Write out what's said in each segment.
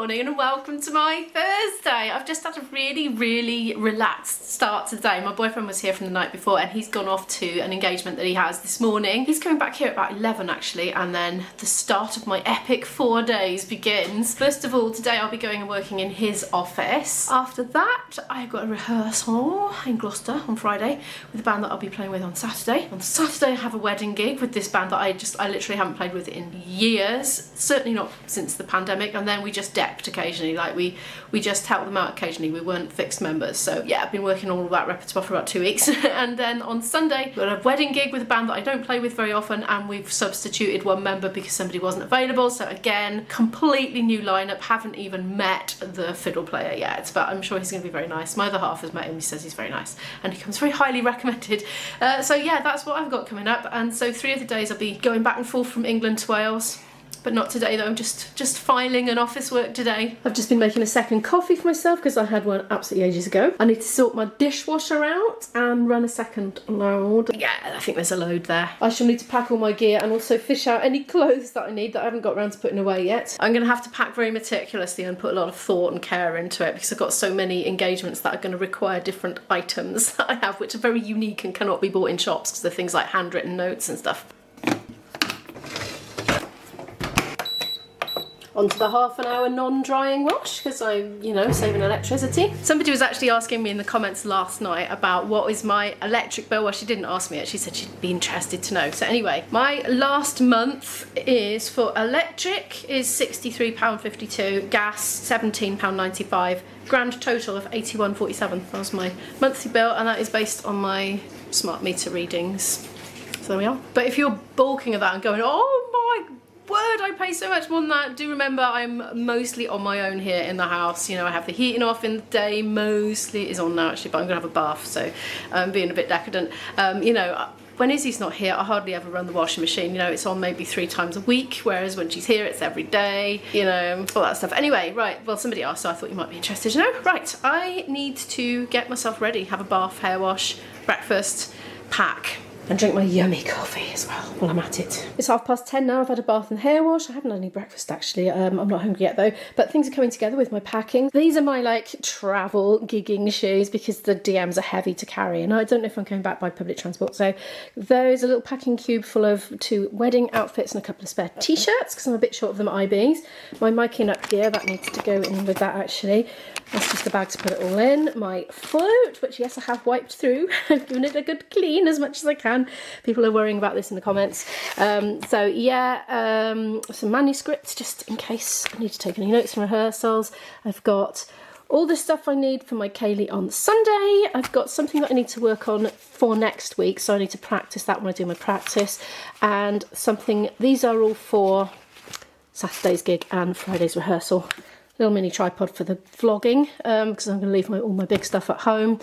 morning and welcome to my Thursday. I've just had a really relaxed start today. My boyfriend was here from the night before and he's gone off to an engagement that he has this morning. He's coming back here at about 11 actually, and then the start of my epic 4 days begins. First of all, today I'll be going and working in his office. After that, I've got a rehearsal in Gloucester on Friday with a band that I'll be playing with on Saturday. On Saturday I have a wedding gig with this band that I literally haven't played with in years, certainly not since the pandemic, and then we just depped occasionally, like we just helped them out occasionally. We weren't fixed members, so yeah, I've been working on all of that repertoire for about 2 weeks. And then on Sunday we've got a wedding gig with a band that I don't play with very often, and we've substituted one member because somebody wasn't available, so again, completely new lineup. Haven't even met the fiddle player yet, but I'm sure he's going to be very nice. My other half has met him, he says he's very nice and he comes very highly recommended. So yeah, that's what I've got coming up. And so 3 of the days I'll be going back and forth from England to Wales. But not today though, just filing and office work today. I've just been making a second coffee for myself because I had one absolutely ages ago. I need to sort my dishwasher out and run a second load. Yeah, I think there's a load there. I shall need to pack all my gear and also fish out any clothes that I need that I haven't got around to putting away yet. I'm going to have to pack very meticulously and put a lot of thought and care into it because I've got so many engagements that are going to require different items that I have, which are very unique and cannot be bought in shops because they're things like handwritten notes and stuff. Onto the half-an-hour non-drying wash because I'm, you know, saving electricity. Somebody was actually asking me in the comments last night about what is my electric bill. Well, she didn't ask me, she said she'd be interested to know. So anyway, my last month is for electric is £63.52, gas £17.95, grand total of £81.47. That was my monthly bill, and that is based on my smart meter readings. So there we are. But if you're balking at that and going, oh my word, I pay so much more than that, do remember I'm mostly on my own here in the house. You know, I have the heating off in the day, mostly is on now actually, but I'm gonna have a bath, so I'm being a bit decadent. You know, when Izzy's not here, I hardly ever run the washing machine. You know, it's on maybe 3 times a week, whereas when she's here, it's every day, you know, all that stuff. Anyway, right, well, somebody asked, so I thought you might be interested to know. Right, I need to get myself ready, have a bath, hair wash, breakfast, pack, and drink my yummy coffee as well while I'm at it. It's 10:30 now, I've had a bath and hair wash. I haven't had any breakfast actually, I'm not hungry yet though, but things are coming together with my packing. These are my like travel gigging shoes because the DMs are heavy to carry and I don't know if I'm coming back by public transport, so there's a little packing cube full of 2 wedding outfits and a couple of spare t-shirts because I'm a bit short of them at IBs. My miking up gear, that needs to go in with that actually. That's just the bag to put it all in. My flute, which yes I have wiped through, I've given it a good clean as much as I can. People are worrying about this in the comments. So yeah, some manuscripts just in case I need to take any notes from rehearsals. I've got all the stuff I need for my Kaylee on Sunday. I've got something that I need to work on for next week, so I need to practice that when I do my practice. And something, these are all for Saturday's gig and Friday's rehearsal. Little mini tripod for the vlogging, because I'm going to leave all my big stuff at home.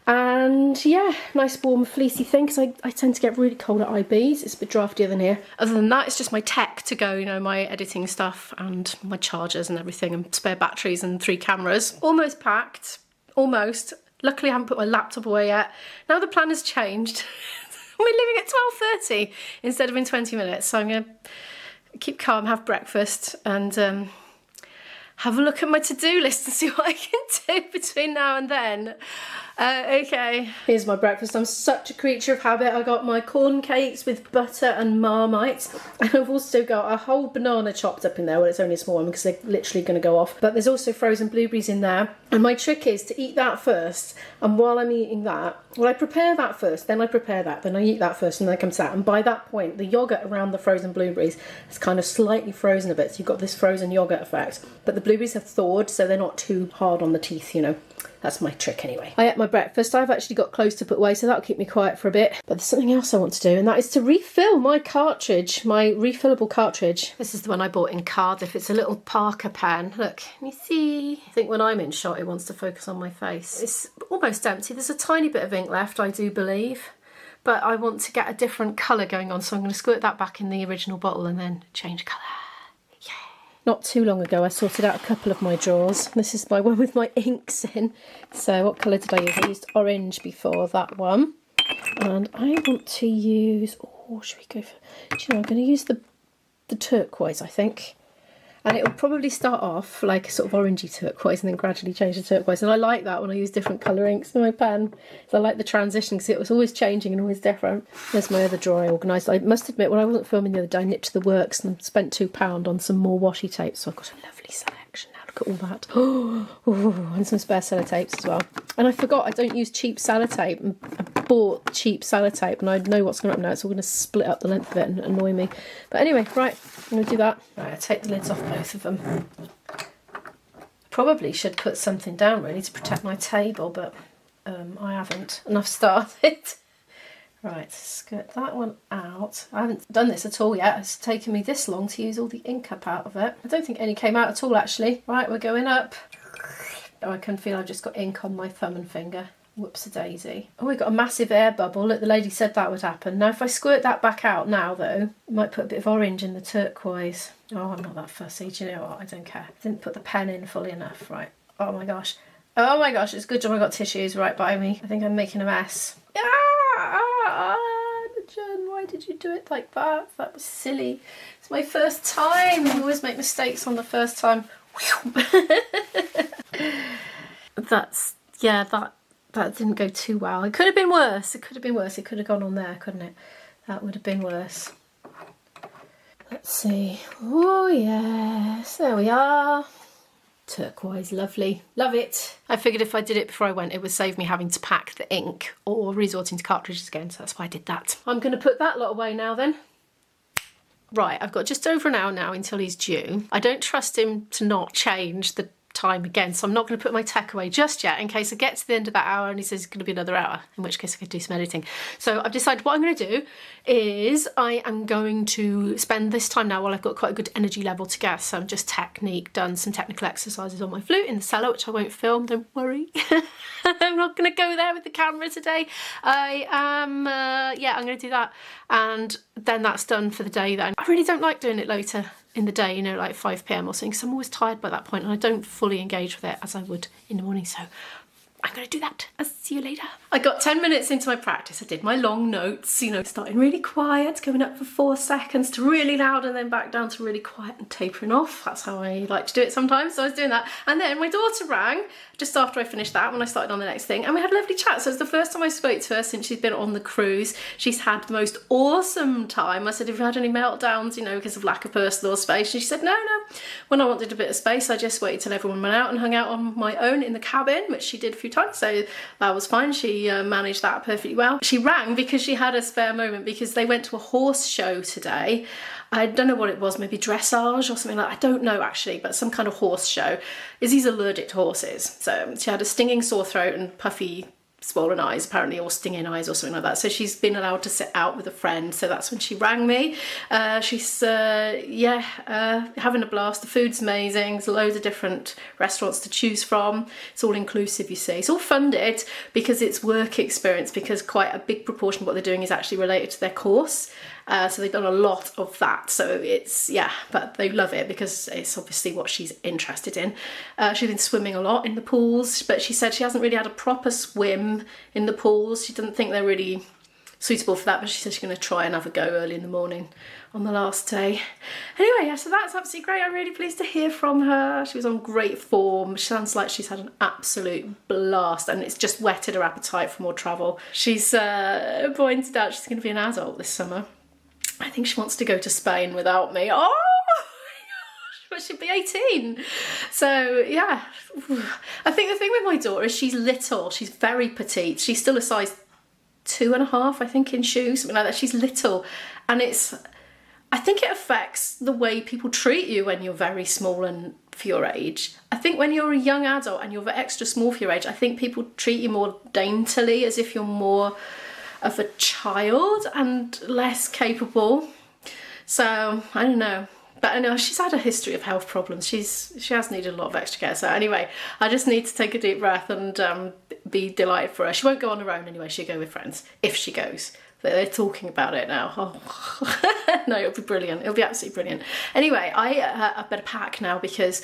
And yeah, nice warm fleecy thing because I tend to get really cold at IBs. It's a bit draftier than here. Other than that, it's just my tech to go, you know, my editing stuff and my chargers and everything and spare batteries and 3 cameras. Almost packed, almost. Luckily I haven't put my laptop away yet. Now the plan has changed. We're leaving at 12:30 instead of in 20 minutes. So I'm going to keep calm, have breakfast and have a look at my to-do list and see what I can do between now and then. Okay, here's my breakfast. I'm such a creature of habit. I got my corn cakes with butter and Marmite, and I've also got a whole banana chopped up in there. Well, it's only a small one because they're literally going to go off, but there's also frozen blueberries in there. And my trick is to eat that first, and while I'm eating that, well, I prepare that first, then I prepare that, then I eat that first, and then I come to that. And by that point, the yogurt around the frozen blueberries is kind of slightly frozen a bit, so you've got this frozen yogurt effect. But the blueberries have thawed, so they're not too hard on the teeth, you know. That's my trick anyway. I ate my breakfast. I've actually got clothes to put away, so that'll keep me quiet for a bit. But there's something else I want to do, and that is to refill my cartridge, my refillable cartridge. This is the one I bought in Cardiff. It's a little Parker pen. Look, can you see? I think when I'm in shot, it wants to focus on my face. It's almost empty. There's a tiny bit of ink left, I do believe. But I want to get a different colour going on, so I'm going to squirt that back in the original bottle and then change colour. Not too long ago I sorted out a couple of my drawers. This is my one with my inks in. So what colour did I use? I used orange before that one. And I want to use, oh, should we go for, do you know, I'm going to use the turquoise, I think. And it will probably start off like a sort of orangey turquoise and then gradually change to turquoise. And I like that when I use different colour inks in my pen. So I like the transition because it was always changing and always different. There's my other drawer I organised. I must admit, when I wasn't filming the other day, I nipped to the works and spent £2 on some more washi tape. So I've got a lovely selection now. Look at all that. Oh, and some spare sellotapes as well. And I forgot I don't use cheap sellotape. And I bought cheap sellotape and I know what's going to happen now. It's all going to split up the length of it and annoy me. But anyway, right, I'm going to do that. Right, I'll take the lids off both of them. Probably should put something down really to protect my table, but I haven't, and I've started. Right, skirt that one out. I haven't done this at all yet. It's taken me this long to use all the ink up out of it. I don't think any came out at all actually. Right, we're going up. Oh, I can feel I've just got ink on my thumb and finger. Whoops-a-daisy. Oh, we've got a massive air bubble. Look, the lady said that would happen. Now, if I squirt that back out now, though, I might put a bit of orange in the turquoise. Oh, I'm not that fussy. Do you know what? I don't care. I didn't put the pen in fully enough. Right. Oh, my gosh. Oh, my gosh. It's a good job I got tissues right by me. I think I'm making a mess. Jen, why did you do it like that? That was silly. It's my first time. I always make mistakes on the first time. That didn't go too well. It could have been worse. It could have been worse. It could have gone on there, couldn't it? That would have been worse. Let's see. Oh, yes. There we are. Turquoise, lovely. Love it. I figured if I did it before I went, it would save me having to pack the ink or resorting to cartridges again, so that's why I did that. I'm going to put that lot away now then. Right, I've got just over an hour now until he's due. I don't trust him to not change the time again, so I'm not going to put my tech away just yet in case I get to the end of that hour and he says it's going to be another hour, in which case I could do some editing. So I've decided what I'm going to do is I am going to spend this time now while I've got quite a good energy level to get some just done some technical exercises on my flute in the cellar, which I won't film, don't worry. I'm not going to go there with the camera today. I'm going to do that, and then that's done for the day then. I really don't like doing it later in the day, you know, like 5 PM or something, because I'm always tired by that point and I don't fully engage with it as I would in the morning, so I'm going to do that. I'll see you later. I got 10 minutes into my practice. I did my long notes, you know, starting really quiet, going up for 4 seconds to really loud and then back down to really quiet and tapering off. That's how I like to do it sometimes. So I was doing that. And then my daughter rang just after I finished that when I started on the next thing. And we had a lovely chat. So it's the first time I spoke to her since she's been on the cruise. She's had the most awesome time. I said, have you had any meltdowns, you know, because of lack of personal space? And she said, no. When I wanted a bit of space, I just waited till everyone went out and hung out on my own in the cabin, which she did a few times. So that was fine. She managed that perfectly well. She rang because she had a spare moment because they went to a horse show today. I don't know what it was, maybe dressage or something like that. I don't know actually, but some kind of horse show. Izzy's allergic to horses. So she had a stinging sore throat and puffy swollen eyes apparently, or stinging eyes or something like that. So she's been allowed to sit out with a friend. So that's when she rang me. She's having a blast. The food's amazing. There's loads of different restaurants to choose from. It's all inclusive, you see. It's all funded because it's work experience, because quite a big proportion of what they're doing is actually related to their course. So they've done a lot of that. So it's, but they love it because it's obviously what she's interested in. She's been swimming a lot in the pools, but she said she hasn't really had a proper swim in the pools. She doesn't think they're really suitable for that, but she said she's going to try and have a go early in the morning on the last day. Anyway, yeah, so that's absolutely great. I'm really pleased to hear from her. She was on great form. She sounds like she's had an absolute blast, and it's just whetted her appetite for more travel. She's pointed out she's going to be an adult this summer. I think she wants to go to Spain without me. Oh my gosh, but she'll be 18. So yeah, I think the thing with my daughter is she's little. She's very petite. She's still a size 2.5, I think, in shoes, something like that. She's little, and I think it affects the way people treat you when you're very small and for your age. I think when you're a young adult and you're extra small for your age, I think people treat you more daintily, as if you're more of a child and less capable. So I don't know, but I know she's had a history of health problems. She has needed a lot of extra care. So anyway, I just need to take a deep breath and be delighted for her. She won't go on her own anyway. She'll go with friends if she goes. They're talking about it now. Oh. No, it'll be brilliant. It'll be absolutely brilliant. Anyway, I better pack now because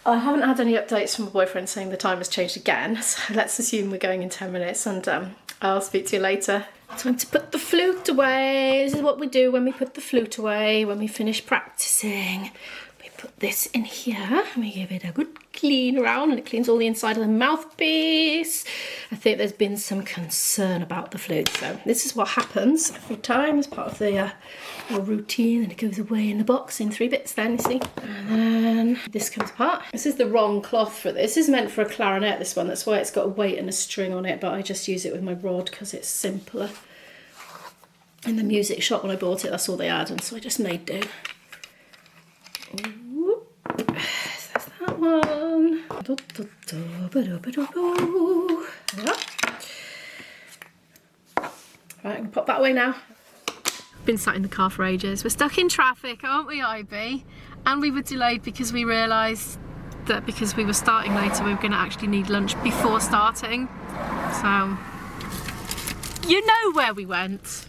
I haven't had any updates from my boyfriend saying the time has changed again. So let's assume we're going in 10 minutes, and I'll speak to you later. Time to put the flute away. This is what we do when we put the flute away, when we finish practicing. We put this in here. We give it a good clean around, and it cleans all the inside of the mouthpiece. I think there's been some concern about the flute, so this is what happens every time as part of the routine, and it goes away in the box in 3 bits then, you see. And then this comes apart. This is the wrong cloth for this. This is meant for a clarinet, this one. That's why it's got a weight and a string on it, but I just use it with my rod because it's simpler. In the music shop when I bought it, that's all they had, and so I just made do. Ooh. There's that one. Right, I'm gonna pop that away now. Been sat in the car for ages. We're stuck in traffic, aren't we, IB? And we were delayed because we realised that because we were starting later, we were going to actually need lunch before starting. So, you know where we went.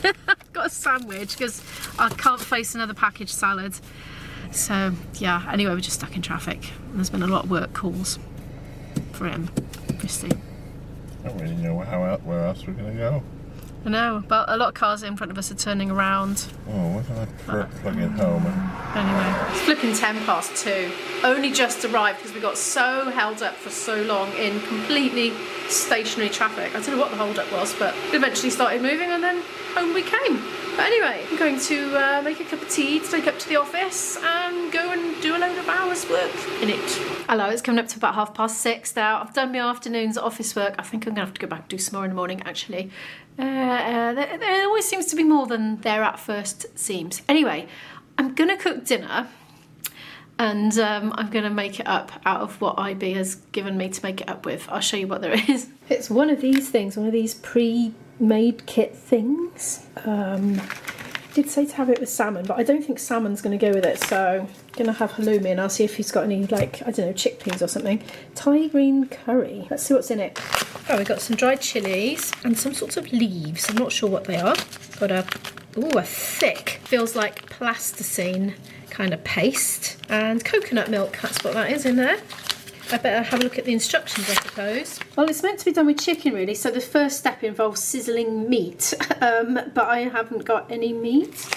I've got a sandwich because I can't face another packaged salad. So yeah, anyway, we're just stuck in traffic. There's been a lot of work calls for him, obviously. I don't really know where else we're going to go. I know, but a lot of cars in front of us are turning around. Oh, why don't I plug it home? Anyway, it's flipping 2:10. Only just arrived because we got so held up for so long in completely stationary traffic. I don't know what the hold up was, but it eventually started moving and then home we came. But anyway, I'm going to make a cup of tea to take up to the office and go and do a load of hours work in it. Hello, it's coming up to about 6:30 now. I've done my afternoons at office work. I think I'm going to have to go back and do some more in the morning, actually. There always seems to be more than there at first seems. Anyway, I'm going to cook dinner and I'm going to make it up out of what IB has given me to make it up with. I'll show you what there is. It's one of these things, one of these pre-made kit things. Did say to have it with salmon, but I don't think salmon's going to go with it, so I'm going to have halloumi and I'll see if he's got any, like, I don't know, chickpeas or something. Thai green curry. Let's see what's in it. Oh, we've got some dried chilies and some sorts of leaves. I'm not sure what they are. Got a thick, feels like plasticine kind of paste, and coconut milk. That's what that is in there. I better have a look at the instructions, I suppose. Well, it's meant to be done with chicken, really, so the first step involves sizzling meat, but I haven't got any meat.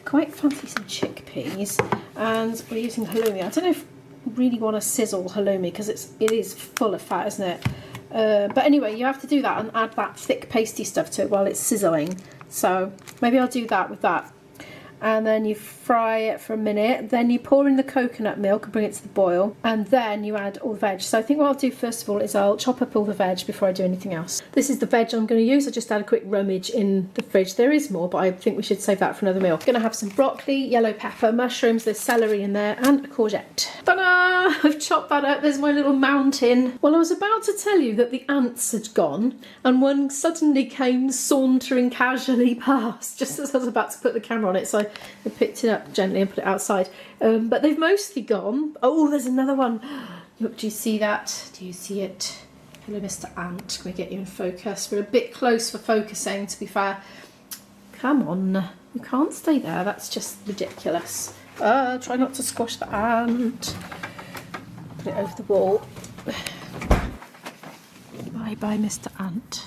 Quite fancy some chickpeas, and we're using halloumi. I don't know if we really want to sizzle halloumi because it is full of fat, isn't it? But anyway, you have to do that and add that thick pasty stuff to it while it's sizzling. So maybe I'll do that with that. And then you fry it for a minute, then you pour in the coconut milk and bring it to the boil, and then you add all the veg. So I think what I'll do first of all is I'll chop up all the veg before I do anything else. This is the veg I'm going to use. I just had a quick rummage in the fridge. There is more, but I think we should save that for another meal. I'm going to have some broccoli, yellow pepper, mushrooms, there's celery in there, and a courgette. Ta-da! I've chopped that up. There's my little mountain. Well, I was about to tell you that the ants had gone, and one suddenly came sauntering casually past, just as I was about to put the camera on it, so I picked it up gently and put it outside. But they've mostly gone. Oh, there's another one. Look, do you see that? Do you see it? Hello, Mr. Ant. Can we get you in focus? We're a bit close for focusing, to be fair. Come on. You can't stay there. That's just ridiculous. Try not to squash the ant. Put it over the wall. Bye-bye, Mr. Ant.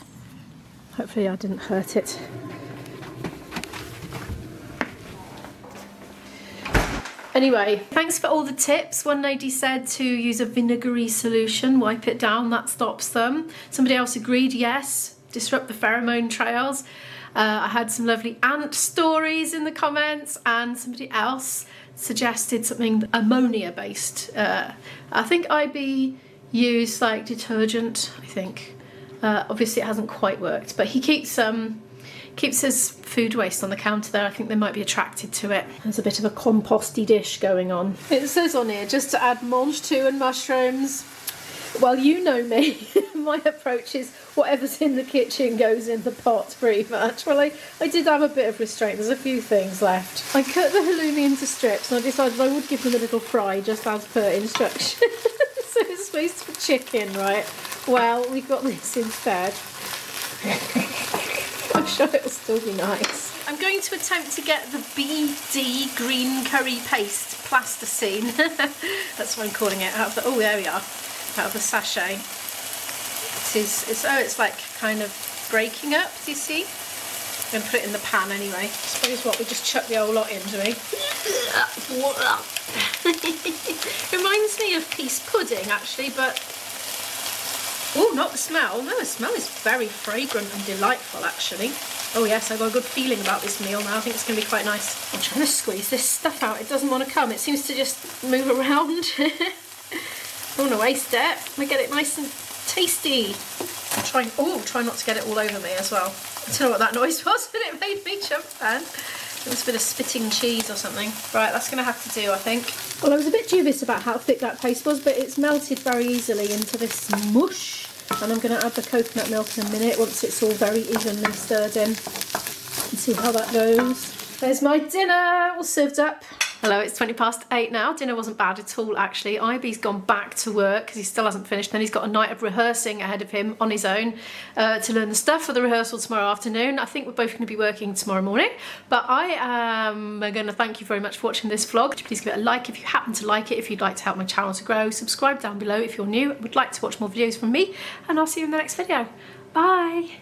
Hopefully I didn't hurt it. Anyway, thanks for all the tips. One lady said to use a vinegary solution, wipe it down, that stops them. Somebody else agreed, yes, disrupt the pheromone trails. I had some lovely ant stories in the comments, and somebody else suggested something ammonia based. I think IB used like detergent, I think. Obviously it hasn't quite worked, but he keeps his food waste on the counter there. I think they might be attracted to it. There's a bit of a composty dish going on. It says on here just to add mange tout and mushrooms. Well, you know me. My approach is whatever's in the kitchen goes in the pot, pretty much. Well, I did have a bit of restraint. There's a few things left. I cut the halloumi into strips and I decided I would give them a little fry just as per instructions. So it's supposed to be chicken, right? Well, we've got this instead. I'm sure it'll still be nice. I'm going to attempt to get the BD green curry paste plasticine. That's what I'm calling it. Out of the, oh, there we are. Out of the sachet. It's like kind of breaking up. Do you see? I'm going to put it in the pan anyway. I suppose what we just chuck the whole lot in, do we? Reminds me of peace pudding actually, but oh, not the smell. No, the smell is very fragrant and delightful actually. Oh yes, I've got a good feeling about this meal now. I think it's going to be quite nice. I'm trying to squeeze this stuff out. It doesn't want to come. It seems to just move around. I don't want to waste it. I get it nice and tasty. Try not to get it all over me as well. I don't know what that noise was, but it made me jump then. It was a bit of spitting cheese or something. Right, that's going to have to do, I think. Well, I was a bit dubious about how thick that paste was, but it's melted very easily into this mush. And I'm going to add the coconut milk in a minute once it's all very evenly stirred in. And see how that goes. There's my dinner all served up. Hello, it's 8:20 now. Dinner wasn't bad at all, actually. Ivy's gone back to work because he still hasn't finished. Then he's got a night of rehearsing ahead of him on his own to learn the stuff for the rehearsal tomorrow afternoon. I think we're both going to be working tomorrow morning. But I am going to thank you very much for watching this vlog. Please give it a like if you happen to like it, if you'd like to help my channel to grow. Subscribe down below if you're new and would like to watch more videos from me. And I'll see you in the next video. Bye!